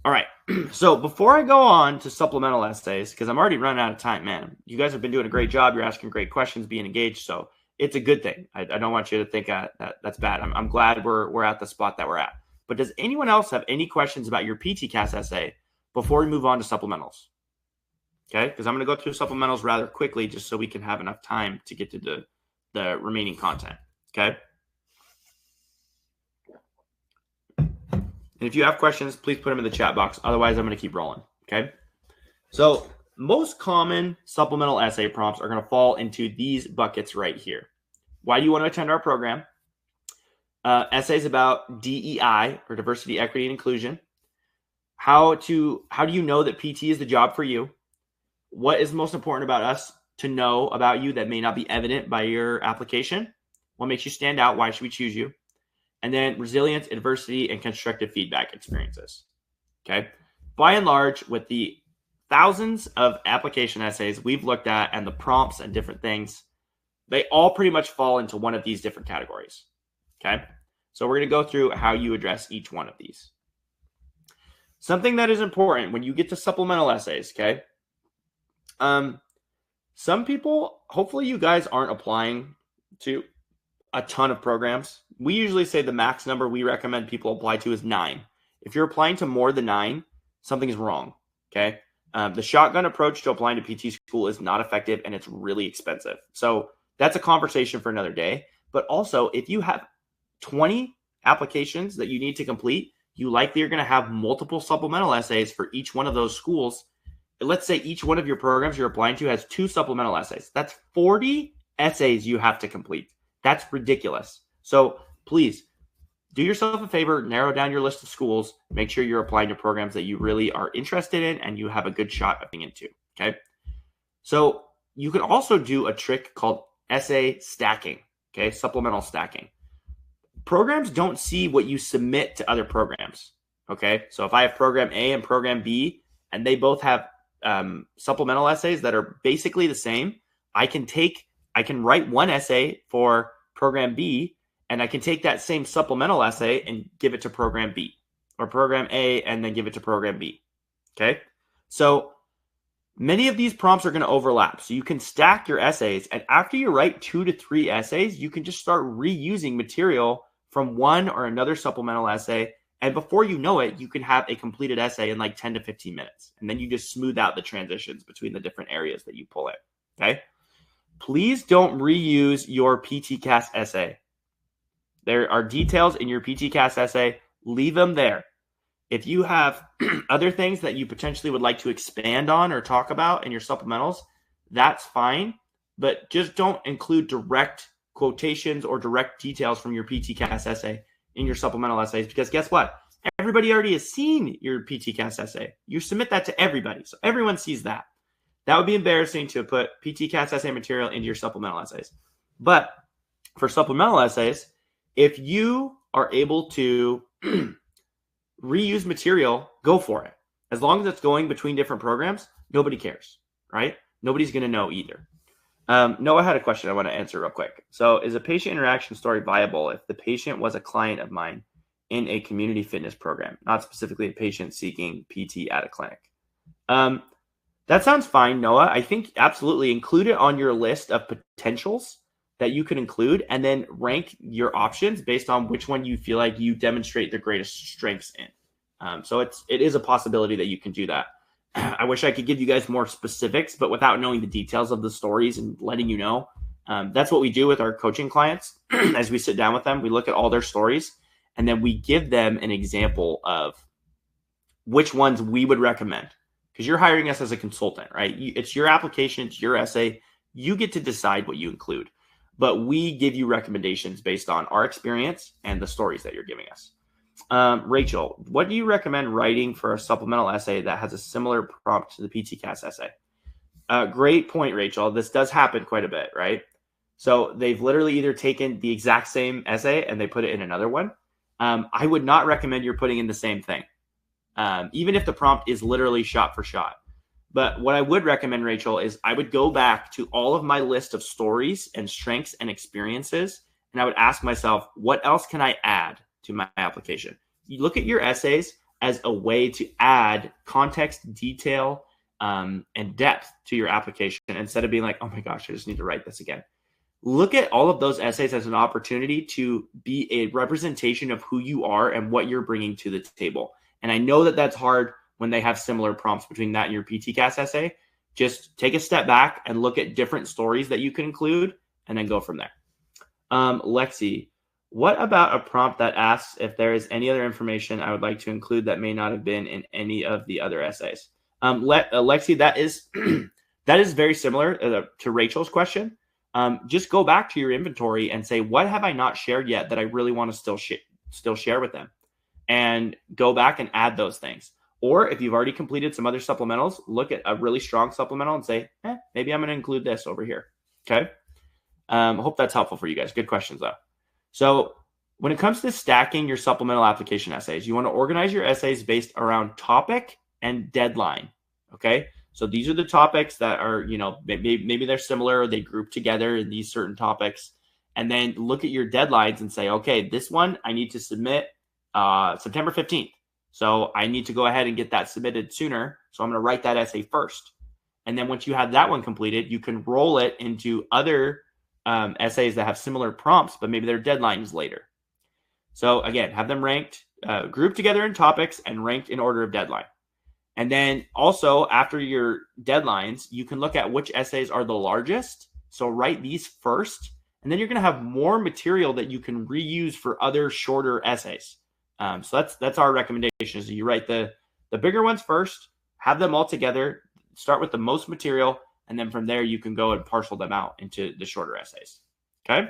All right. So before I go on to supplemental essays, because I'm already running out of time, man, you guys have been doing a great job. You're asking great questions, being engaged. So it's a good thing. I don't want you to think that's bad. I'm glad we're at the spot that we're at. But does anyone else have any questions about your PTCAS essay before we move on to supplementals? Okay, because I'm going to go through supplementals rather quickly just so we can have enough time to get to the remaining content. Okay. And if you have questions, please put them in the chat box. Otherwise, I'm going to keep rolling. Okay. So most common supplemental essay prompts are going to fall into these buckets right here. Why do you want to attend our program? Essays about DEI, or diversity, equity, and inclusion. How do you know that PT is the job for you? What is most important about us to know about you that may not be evident by your application? What makes you stand out? Why should we choose you? And then resilience, adversity, and constructive feedback experiences. Okay. By and large, with the thousands of application essays we've looked at and the prompts and different things, they all pretty much fall into one of these different categories. Okay. So we're going to go through how you address each one of these. Something that is important when you get to supplemental essays, okay? Some people, hopefully you guys aren't applying to a ton of programs. We usually say the max number we recommend people apply to is 9. If you're applying to more than 9, something is wrong, okay? The shotgun approach to applying to PT school is not effective and it's really expensive. So that's a conversation for another day. But also, if you have 20 applications that you need to complete, you likely are going to have multiple supplemental essays for each one of those schools. Let's say each one of your programs you're applying to has 2 supplemental essays. That's 40 essays you have to complete. That's ridiculous. So please do yourself a favor, narrow down your list of schools, make sure you're applying to programs that you really are interested in and you have a good shot at being into. Okay. So you can also do a trick called essay stacking. Okay. Supplemental stacking. Programs don't see what you submit to other programs. Okay. So if I have program A and program B, and they both have supplemental essays that are basically the same, I can write one essay for program B, and I can take that same supplemental essay and give it to program B, or program A and then give it to program B. Okay. So many of these prompts are going to overlap. So you can stack your essays, and after you write 2 to 3 essays, you can just start reusing material from one or another supplemental essay. And before you know it, you can have a completed essay in like 10 to 15 minutes. And then you just smooth out the transitions between the different areas that you pull in. Okay. Please don't reuse your PTCAS essay. There are details in your PTCAS essay. Leave them there. If you have other things that you potentially would like to expand on or talk about in your supplementals, that's fine. But just don't include direct quotations or direct details from your PTCAS essay in your supplemental essays, because guess what? Everybody already has seen your PTCAS essay. You submit that to everybody, so everyone sees that. That would be embarrassing to put PTCAS essay material into your supplemental essays. But for supplemental essays, if you are able to reuse material, go for it. As long as it's going between different programs, nobody cares, right? Nobody's going to know either. Noah had a question I want to answer real quick. So is a patient interaction story viable if the patient was a client of mine in a community fitness program, not specifically a patient seeking PT at a clinic? That sounds fine, Noah. I think absolutely include it on your list of potentials that you could include, and then rank your options based on which one you feel like you demonstrate the greatest strengths in. So it is a possibility that you can do that. I wish I could give you guys more specifics, but without knowing the details of the stories and letting you know, that's what we do with our coaching clients. As we sit down with them, we look at all their stories, and then we give them an example of which ones we would recommend. Because you're hiring us as a consultant, right? It's your application, it's your essay. You get to decide what you include. But we give you recommendations based on our experience and the stories that you're giving us. Rachel, what do you recommend writing for a supplemental essay that has a similar prompt to the PTCAS essay? Great point, Rachel. This does happen quite a bit, right? So they've literally either taken the exact same essay and they put it in another one. I would not recommend you're putting in the same thing, even if the prompt is literally shot for shot. But what I would recommend, Rachel, is I would go back to all of my list of stories and strengths and experiences, and I would ask myself, what else can I add to my application? You look at your essays as a way to add context, detail, and depth to your application instead of being like, oh my gosh, I just need to write this again. Look at all of those essays as an opportunity to be a representation of who you are and what you're bringing to the table. And I know that that's hard when they have similar prompts between that and your PTCAS essay. Just take a step back and look at different stories that you can include and then go from there. Lexi, what about a prompt that asks if there is any other information I would like to include that may not have been in any of the other essays? Lexi, that is that is very similar to Rachel's question. Just go back to your inventory and say, what have I not shared yet that I really want to still share with them? And go back and add those things. Or if you've already completed some other supplementals, look at a really strong supplemental and say, maybe I'm going to include this over here. Okay. Hope that's helpful for you guys. Good questions though. So when it comes to stacking your supplemental application essays, you want to organize your essays based around topic and deadline. Okay. So these are the topics that are, maybe they're similar or they group together in these certain topics. And then look at your deadlines and say, okay, this one I need to submit September 15th. So I need to go ahead and get that submitted sooner. So I'm going to write that essay first. And then once you have that one completed, you can roll it into other essays that have similar prompts, but maybe their deadline is later. So again, have them ranked, grouped together in topics and ranked in order of deadline. And then also after your deadlines, you can look at which essays are the largest. So write these first, and then you're going to have more material that you can reuse for other shorter essays. So that's our recommendation is you write the bigger ones first, have them all together, start with the most material, and then from there you can go and parcel them out into the shorter essays. Okay.